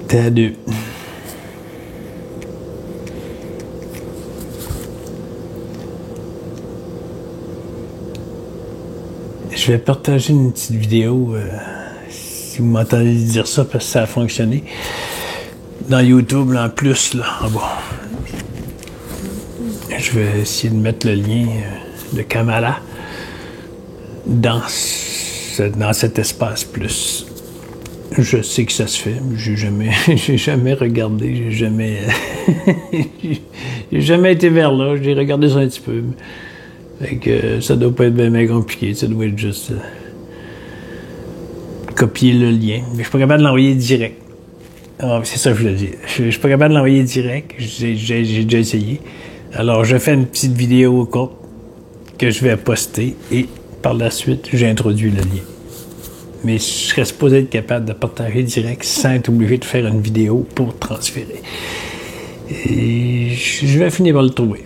T'es à deux. Je vais partager une petite vidéo, si vous m'entendez dire ça, parce que ça a fonctionné. Dans YouTube, là, en plus, là, en bas. Je vais essayer de mettre le lien de Kamala dans cet espace plus. Je sais que ça se fait, mais j'ai jamais regardé, j'ai jamais été vers là, j'ai regardé ça un petit peu. Fait que ça doit pas être bien compliqué, ça doit être juste copier le lien. Mais je suis pas capable de l'envoyer direct. Ah, c'est ça que je voulais dire. Je suis pas capable de l'envoyer direct, j'ai déjà essayé. Alors je fais une petite vidéo courte que je vais poster et par la suite, j'ai introduit le lien. Mais je serais supposé être capable de partager direct sans être obligé de faire une vidéo pour transférer. Et je vais finir par le trouver.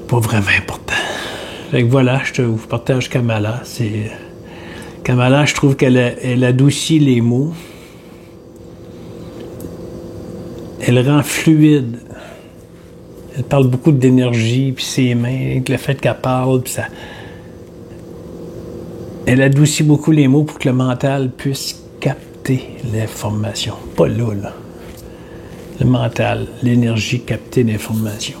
Pas vraiment important. Fait que voilà, je vous partage Kamala. Kamala, je trouve qu'elle adoucit les mots. Elle rend fluide. Elle parle beaucoup d'énergie, puis ses mains, avec le fait qu'elle parle, puis ça... Elle adoucit beaucoup les mots pour que le mental puisse capter l'information. Pas là. Le mental, l'énergie, capter l'information.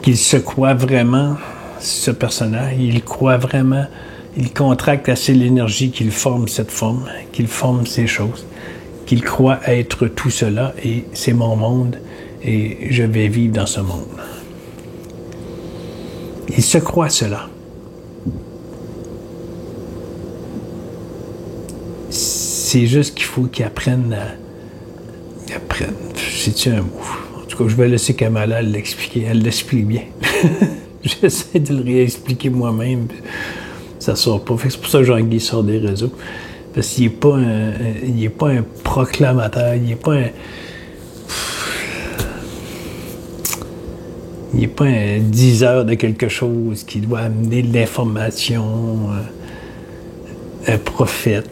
Qu'il se croit vraiment, ce personnage, il croit vraiment, il contracte assez l'énergie qu'il forme cette forme, qu'il forme ces choses, qu'il croit être tout cela et c'est mon monde et je vais vivre dans ce monde. Il se croit cela. C'est juste qu'il faut qu'il apprenne à... C'est-tu un mot? En tout cas, je vais laisser Kamala l'expliquer. Elle l'explique bien. J'essaie de le réexpliquer moi-même. Ça sort pas. C'est pour ça que Jean-Guy sort des réseaux. Parce qu'il n'est pas un proclamateur. Il n'est pas un diseur de quelque chose qui doit amener de l'information. Un prophète.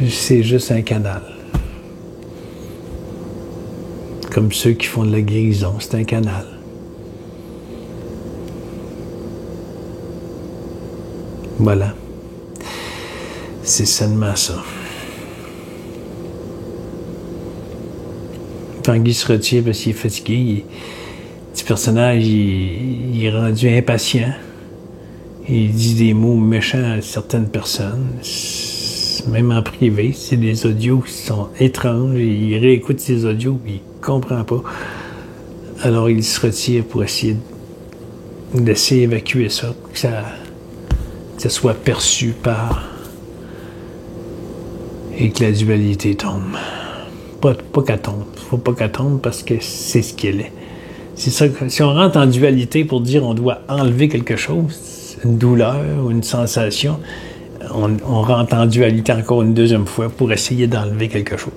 C'est juste un canal. Comme ceux qui font de la guérison, c'est un canal. Voilà. C'est seulement ça. Tanguy se retire parce qu'il est fatigué. Le petit personnage, il est rendu impatient. Il dit des mots méchants à certaines personnes. Même en privé, c'est des audios qui sont étranges. Il réécoute ces audios et il ne comprend pas. Alors il se retire pour essayer d'essayer d'évacuer ça, pour que ça soit perçu par... et que la dualité tombe. Pas qu'elle tombe. Il ne faut pas qu'elle tombe parce que c'est ce qu'elle est. C'est ça que, si on rentre en dualité pour dire on doit enlever quelque chose, une douleur ou une sensation, on rentre en dualité encore une deuxième fois pour essayer d'enlever quelque chose.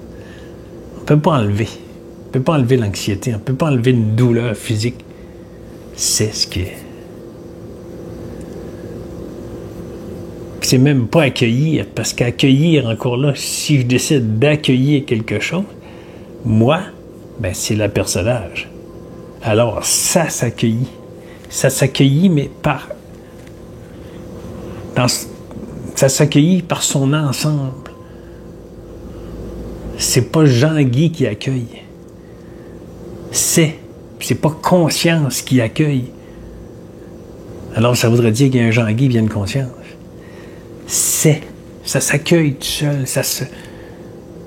On ne peut pas enlever. On ne peut pas enlever l'anxiété. On ne peut pas enlever une douleur physique. C'est ce qui est. C'est même pas accueillir, parce qu'accueillir, encore là, si je décide d'accueillir quelque chose, moi, ben c'est le personnage. Alors, ça s'accueillit. Ça s'accueillit, mais par... ça s'accueillit par son ensemble. C'est pas Jean-Guy qui accueille. C'est pas conscience qui accueille. Alors, ça voudrait dire qu'il y a un Jean-Guy bien de conscience. Ça s'accueille tout seul, ça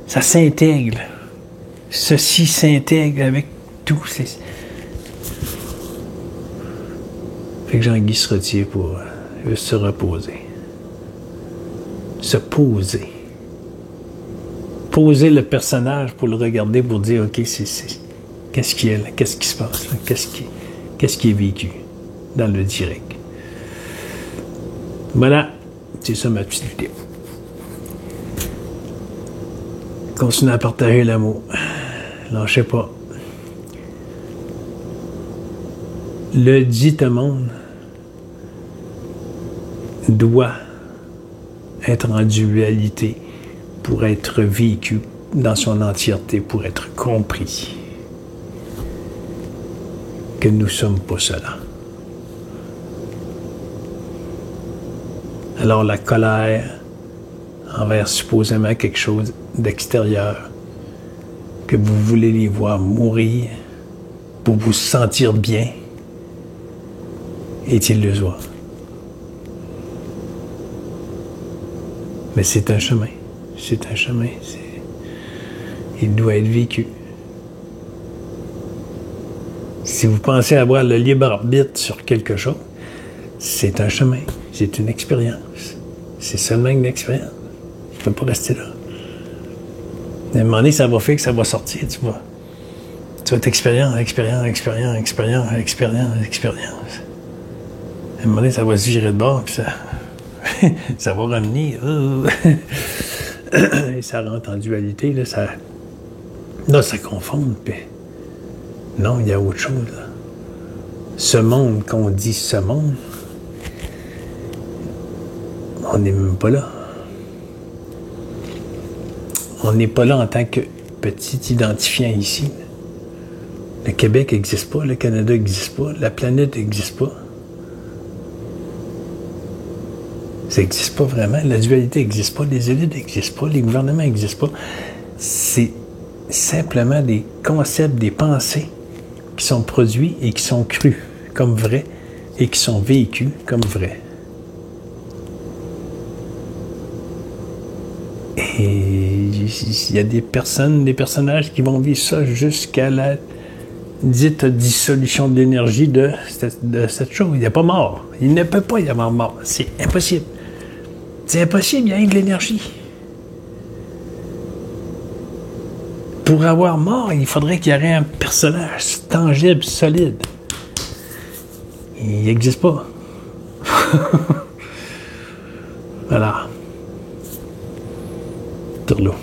s'intègre. Ceci s'intègre avec tout. Fait que Jean-Guy se retire pour se reposer. Se poser. Poser le personnage pour le regarder, pour dire, OK, qu'est-ce qui est là? Qu'est-ce qui se passe là? Qu'est-ce qui est vécu dans le direct? Voilà. C'est ça ma petite vidéo. Continuez à partager l'amour. Lâchez pas. Le dit monde doit être en dualité, pour être vécu dans son entièreté, pour être compris. Que nous ne sommes pas cela. Alors la colère envers supposément quelque chose d'extérieur, que vous voulez les voir mourir pour vous sentir bien, est illusoire. Mais c'est un chemin. C'est un chemin. Il doit être vécu. Si vous pensez avoir le libre arbitre sur quelque chose, c'est un chemin. C'est une expérience. C'est seulement une expérience. Je ne peux pas rester là. À un moment donné, ça va faire que ça va sortir, tu vois. Tu vas être expérience. À un moment donné, ça va se virer de bord, puis ça va revenir. Et ça rentre en dualité, là, ça confond, puis non, il y a autre chose, là. Ce monde qu'on dit ce monde, on n'est même pas là. On n'est pas là en tant que petit identifiant ici. Le Québec n'existe pas, le Canada n'existe pas, la planète n'existe pas. Ça n'existe pas vraiment. La dualité n'existe pas, les élites n'existent pas, les gouvernements n'existent pas. C'est simplement des concepts, des pensées qui sont produits et qui sont crus comme vrais et qui sont vécus comme vrais. Et il y a des personnes, des personnages qui vont vivre ça jusqu'à la dite dissolution de l'énergie de cette chose. Il n'y a pas mort. Il ne peut pas y avoir mort. C'est impossible. C'est impossible, il y a rien de l'énergie. Pour avoir mort, il faudrait qu'il y ait un personnage tangible, solide. Il n'existe pas. Voilà. Turlot.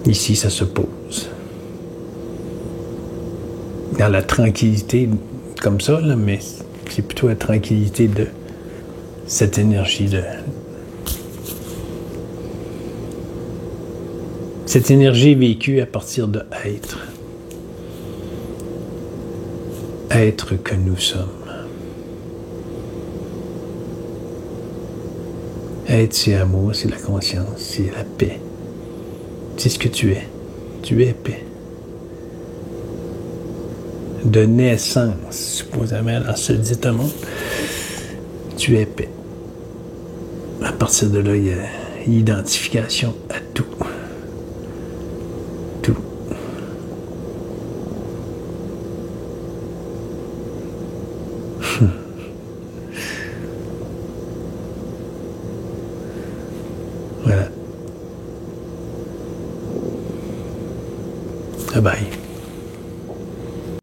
Ici, ça se pose. Dans la tranquillité, comme ça, là, mais c'est plutôt la tranquillité de cette énergie de... Cette énergie vécue à partir de être. Être que nous sommes. Être, c'est amour, c'est la conscience, c'est la paix. C'est ce que tu es. Tu es paix. De naissance, supposément, dans ce dit monde, tu es paix. À partir de là, il y a l'identification à tout. Tout. Voilà. Bye bye.